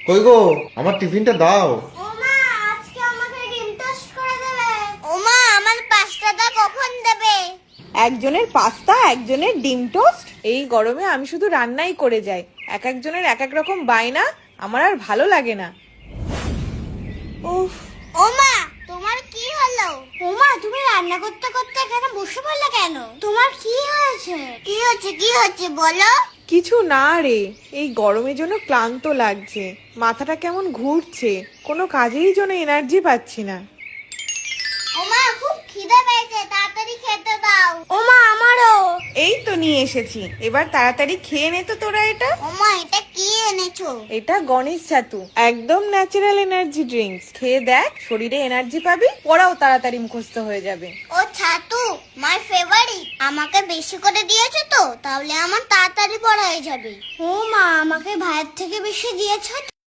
কই গো, আমার টিফিনটা দাও। ওমা, আজকে আমাকে ডিম টোস্ট করে দেবে। ওমা, আমার পাস্তাটা কখন দেবে? একজনের পাস্তা, একজনের ডিম টোস্ট। এই গরমে আমি শুধু রান্নাই করে যাই। এক একজনের এক এক রকম বায়না, আমার আর ভালো লাগে না। উফ, ওমা, তোমার কি হলো? ওমা, তুমি রান্না করতে করতে এখানে বসে পড়লে কেন? তোমার কি হয়েছে? কি হচ্ছে বলো? কিছু না রে, এই গরমের জন্য ক্লান্ত লাগছে, মাথাটা কেমন ঘুরছে, কোনো কাজেই জন্য এনার্জি পাচ্ছি না। ওমা, খুব খিদে পেয়েছে, তাড়াতাড়ি খেতে দাও। ওমা, আমারও। এই তো নিয়ে এসেছি, এবার তাড়াতাড়ি খেয়ে নে তো তোরা এটা। ওমা, এটা কি এনেছো? এটা গণেশ ছাতু, একদম ন্যাচারাল এনার্জি ড্রিঙ্কস। খেয়ে দেখ, শরীরে এনার্জি পাবি, পড়াও তাড়াতাড়ি মুখস্থ হয়ে যাবে। ও ছাতু, মাই ফেভারিট। আমাকে বেশি করে দিয়েছো তো, তাহলে আমার তাড়াতাড়ি পড়া হয়ে যাবে। ও মা, আমাকে ভাইয়ের থেকে বেশি দিয়েছো?